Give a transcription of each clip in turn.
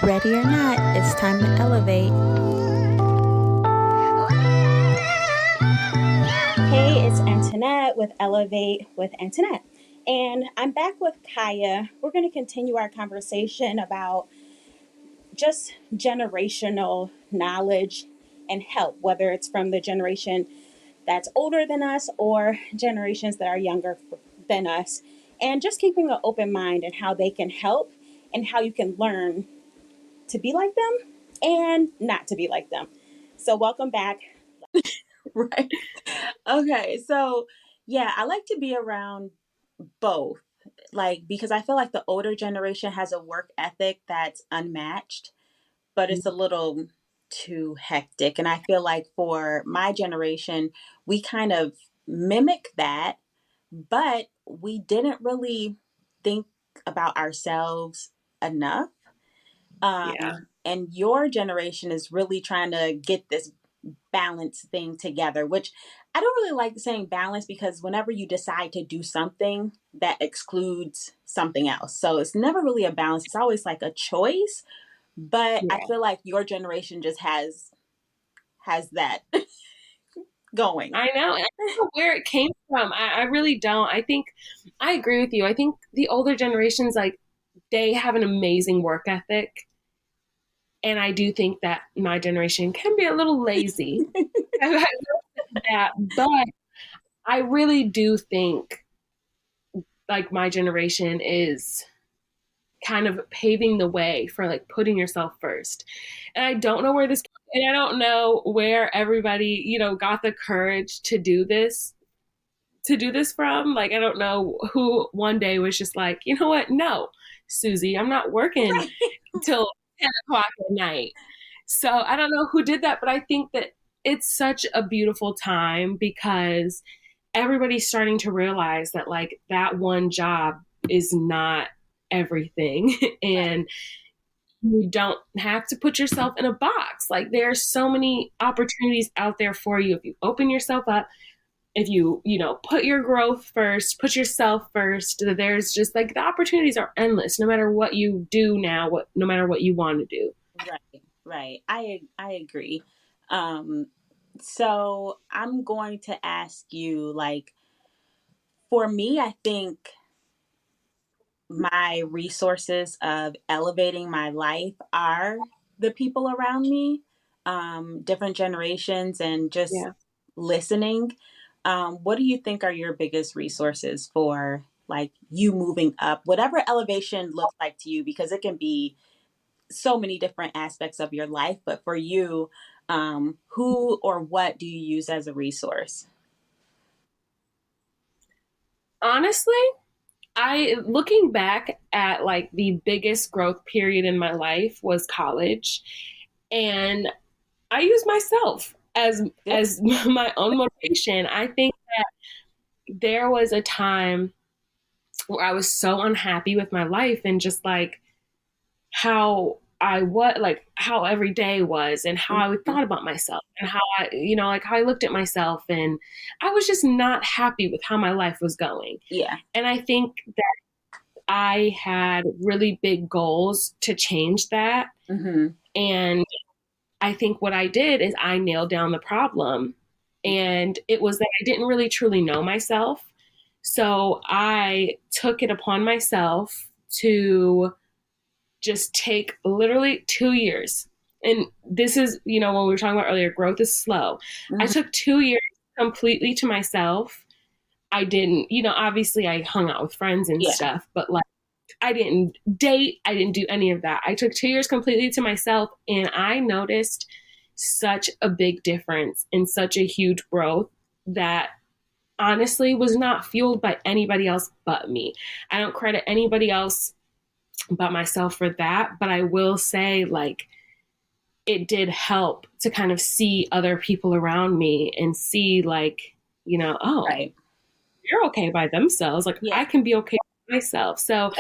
Ready or not, it's time to elevate. Hey, it's Antoinette with Elevate with Antoinette. And I'm back with Kiah. We're going to continue our conversation about just generational knowledge and help, whether it's from the generation that's older than us or generations that are younger than us. And just keeping an open mind and how they can help and how you can learn to be like them and not to be like them. So welcome back. Right. Okay. So yeah, I like to be around both. Like, because I feel like the older generation has a work ethic that's unmatched, but it's a little too hectic. And I feel like for my generation, we kind of mimic that, but we didn't really think about ourselves enough. Yeah. And your generation is really trying to get this balance thing together, which I don't really like saying balance because whenever you decide to do something, that excludes something else. So it's never really a balance. It's always like a choice. But I Yeah. feel like your generation just has that going. I know. And I don't know where it came from. I really don't. I think I agree with you. I think the older generations, like, they have an amazing work ethic. And I do think that my generation can be a little lazy. that, but I really do think like my generation is kind of paving the way for like putting yourself first. And I don't know where this and I don't know where everybody, got the courage to do this from. Like I don't know who one day was just like, you know what? No, Susie, I'm not working till 10 o'clock at night. So I don't know who did that, but I think that it's such a beautiful time because everybody's starting to realize that like that one job is not everything and you don't have to put yourself in a box. Like there are so many opportunities out there for you if you open yourself up, if you put your growth first, put yourself first. There's just like the opportunities are endless no matter what you do now, no matter what you want to do. Right. I agree. Um, so I'm going to ask you, like, for me, I think my resources of elevating my life are the people around me, different generations, and just Yeah. listening. What do you think are your biggest resources for like you moving up, whatever elevation looks like to you? Because it can be so many different aspects of your life, but for you, who or what do you use as a resource? Honestly, I looking back at like the biggest growth period in my life was college, and I use myself Good. as my own motivation. I think that there was a time where I was so unhappy with my life and just like how I was like how every day was and how I Mhm. thought about myself and how I like how I looked at myself, and I was just not happy with how my life was going. Yeah. And I think that I had really big goals to change that. Hmm. And I think what I did is I nailed down the problem. And it was that I didn't really truly know myself. So I took it upon myself to just take literally 2 years. And this is, when we were talking about earlier, growth is slow. I Hmm. took 2 years completely to myself. I didn't, obviously I hung out with friends and Yeah. stuff, but like I didn't date. I didn't do any of that. I took 2 years completely to myself, and I noticed such a big difference and such a huge growth that honestly was not fueled by anybody else but me. I don't credit anybody else but myself for that, but I will say, like, it did help to kind of see other people around me and see, like, oh, Right. they're okay by themselves. Like, Yeah. I can be okay by myself. So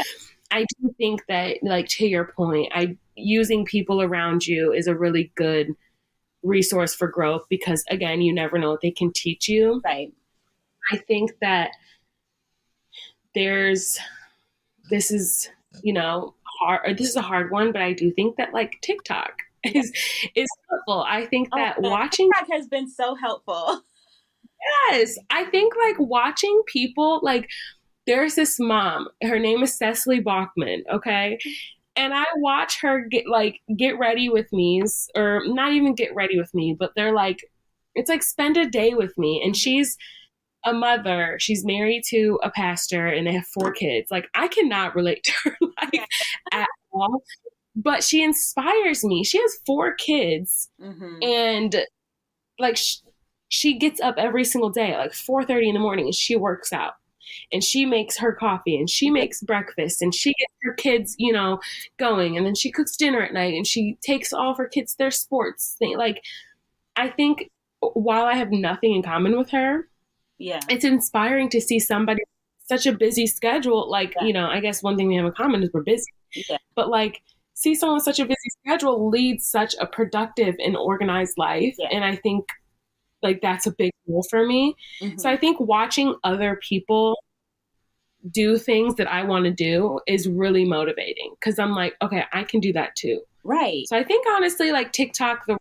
I do think that, like, to your point, using people around you is a really good resource for growth because, again, you never know what they can teach you. Right. I think that there's this is hard, or this is a hard one, but I do think that like TikTok Yeah. is helpful. I think Oh that man, watching, TikTok has been so helpful. yes, I think like watching people, like there's this mom, her name is Cecily Bachman, okay? And I watch her get ready with me, or not even get ready with me, but they're like, it's like spend a day with me. And she's a mother, she's married to a pastor, and they have 4 kids. Like, I cannot relate to her Yeah. life at all, but she inspires me. She has 4 kids, Mm-hmm. and like she gets up every single day at like 4:30 in the morning, and she works out, and she makes her coffee, and she Yeah. makes breakfast, and she gets her kids, going, and then she cooks dinner at night, and she takes all of her kids to their sports thing. Like, I think while I have nothing in common with her, Yeah. it's inspiring to see somebody such a busy schedule. Like, Yeah. I guess one thing we have in common is we're busy, Yeah. but like see someone with such a busy schedule lead such a productive and organized life. Yeah. And I think like that's a big goal for me. So Mm-hmm. I think watching other people do things that I want to do is really motivating, because I'm like, okay, I can do that too. Right. So I think honestly, like TikTok, the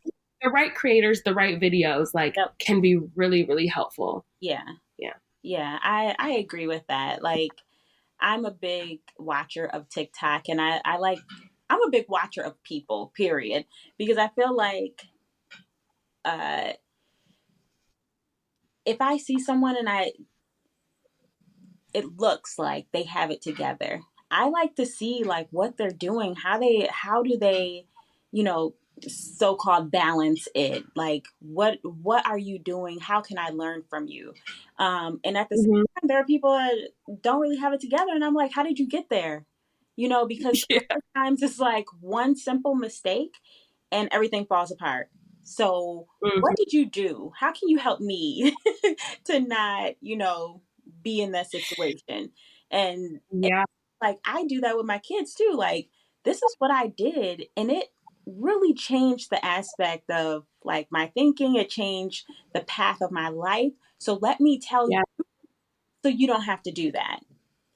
right creators, the right videos, like Yep. can be really, really helpful. Yeah. Yeah. Yeah. I agree with that. Like, I'm a big watcher of TikTok, and I'm a big watcher of people, period, because I feel like uh, if I see someone and it looks like they have it together, I like to see like what they're doing, how do they, you know, so-called balance it. Like, what are you doing? How can I learn from you? And at the same Hmm. time, there are people that don't really have it together, and I'm like, how did you get there? Because Yeah. sometimes it's like one simple mistake and everything falls apart. So, what Hmm. did you do? How can you help me to not, be in that situation? And Yeah. like, I do that with my kids too. Like, this is what I did, and it really changed the aspect of like my thinking. It changed the path of my life. So let me tell you, Yeah. so you don't have to do that.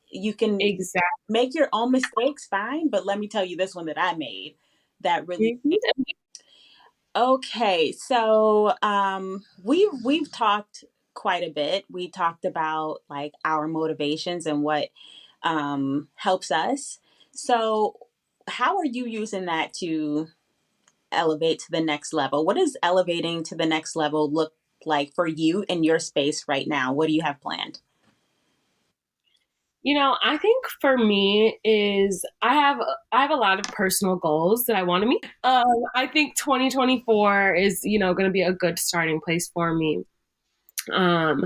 You can Exactly. make your own mistakes, fine, but let me tell you this one that I made that really. Okay, so we've talked quite a bit. We talked about like our motivations and what helps us. So, how are you using that to elevate to the next level? What does elevating to the next level look like for you in your space right now? What do you have planned? I think for me is I have a lot of personal goals that I want to meet. I think 2024 is going to be a good starting place for me. Um,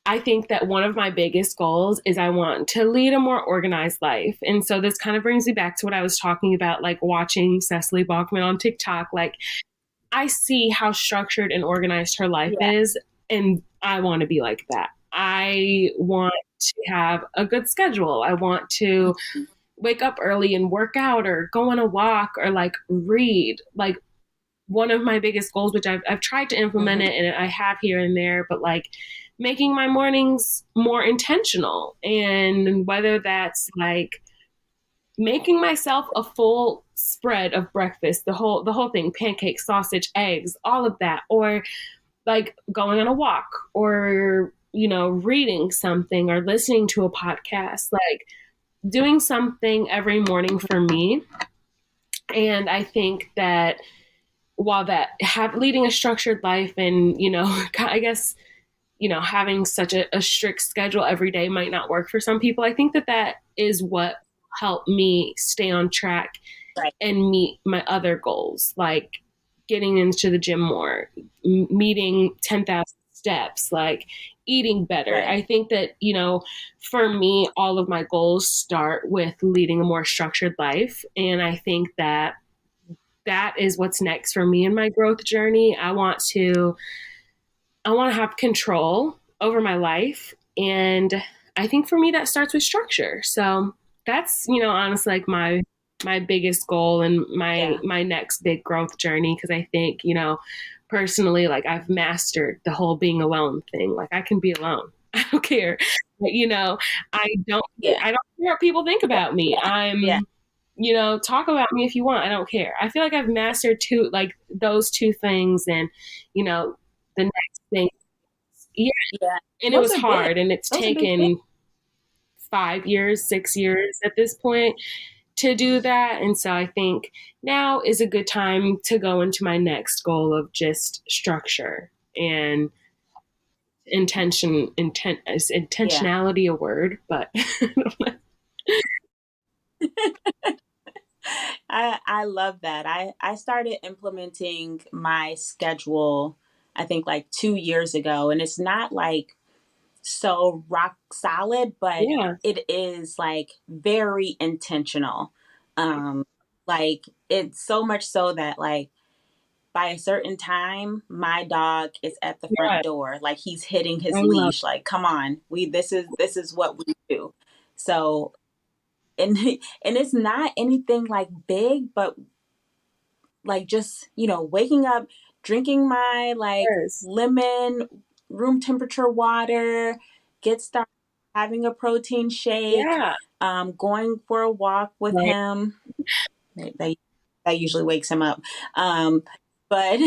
I think that one of my biggest goals is I want to lead a more organized life, and so this kind of brings me back to what I was talking about, like watching Cecily Bachman on TikTok. Like, I see how structured and organized her life Yeah. is, and I want to be like that. I want to have a good schedule. I want to wake up early and work out, or go on a walk, or like read. Like, one of my biggest goals, which I've tried to implement Hmm. it and I have here and there, but like making my mornings more intentional. And whether that's like making myself a full spread of breakfast, the whole thing, pancakes, sausage, eggs, all of that, or like going on a walk, or reading something, or listening to a podcast, like doing something every morning for me. And I think that while that leading a structured life, and I guess having such a strict schedule every day might not work for some people, I think that that is what helped me stay on track Right. and meet my other goals, like getting into the gym more, meeting 10,000 steps, like eating better. Right. I think that, for me, all of my goals start with leading a more structured life. And I think that that is what's next for me in my growth journey. I want to have control over my life, and I think for me that starts with structure. So that's honestly like my biggest goal, and my Yeah. my next big growth journey, because I think personally, like I've mastered the whole being alone thing. Like, I can be alone. I don't care. I don't Yeah. I don't care what people think about me. Yeah. Yeah. Talk about me if you want. I don't care. I feel like I've mastered those two things, and the next thing. Yeah, Yeah. and it Those was are big. hard, and it's Those are big things. taken 5 years, 6 years at this point to do that. And so I think now is a good time to go into my next goal of just structure and is Yeah. intentionality a word, but I love that. I started implementing my schedule I think like 2 years ago, and it's not like so rock solid, but yeah, it is like very intentional. Um like it's so much so that like by a certain time my dog is at the front yeah, door, like he's hitting his I love leash, like come on, we this is what we do. So and and it's not anything like big, but like just waking up, drinking my like this. lemon room temperature water, get started having a protein shake, Yeah, going for a walk with right. him. That, that usually wakes him up. But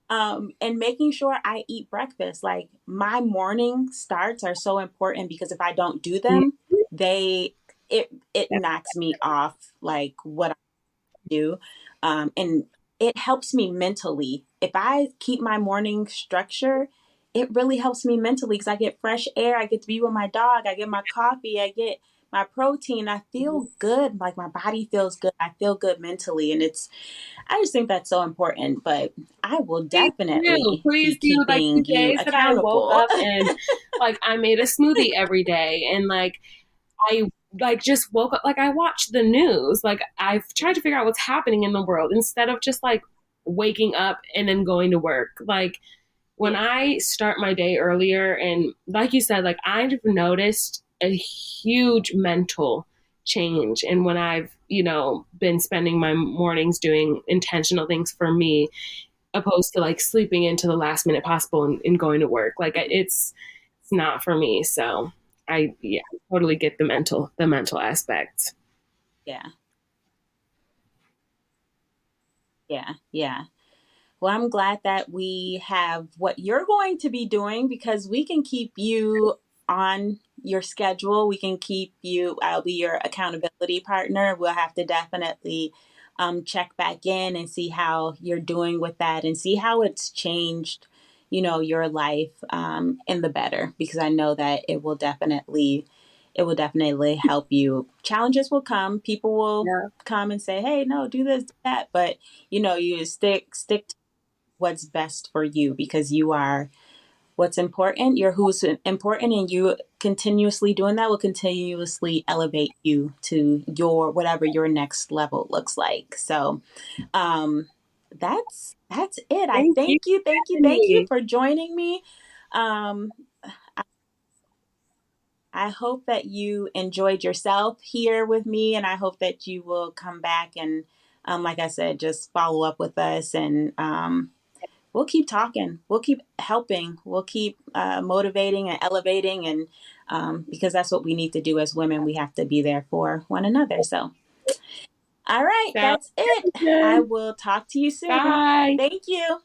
and making sure I eat breakfast. Like my morning starts are so important because if I don't do Mhm. them, it knocks me off like what do. And it helps me mentally. If I keep my morning structure, it really helps me mentally because I get fresh air. I get to be with my dog. I get my coffee. I get my protein. I feel good. Like my body feels good. I feel good mentally. And I just think that's so important. But I will Please do. definitely be Please do. Like the keeping you days that I woke accountable. up and like I made a smoothie every day, and like I like just woke up, like I watched the news, like I've tried to figure out what's happening in the world instead of just like waking up and then going to work. Like when Yeah. I start my day earlier, and like you said, like I've noticed a huge mental change, and when I've been spending my mornings doing intentional things for me opposed to like sleeping into the last minute possible and going to work, like it's not for me. So yeah, I totally get the mental aspect. Yeah. Yeah. Yeah. Well, I'm glad that we have what you're going to be doing because we can keep you on your schedule. We can keep you, I'll be your accountability partner. We'll have to definitely check back in and see how you're doing with that and see how it's changed, your life in the better because I know that it will definitely help you. Challenges will come. People will Yeah. come and say, "Hey, no, do this, do that," but you stick to what's best for you because you are what's important. You're who's important, and you continuously doing that will continuously elevate you to your whatever your next level looks like. So, um, that's it. I Thank you for having thank you me. for joining me. Um, I hope that you enjoyed yourself here with me, and I hope that you will come back and, like I said, just follow up with us and we'll keep talking. We'll keep helping. We'll keep motivating and elevating. And because that's what we need to do as women, we have to be there for one another. So, all right, Sounds that's it. I good. will talk to you soon. Bye. Thank you.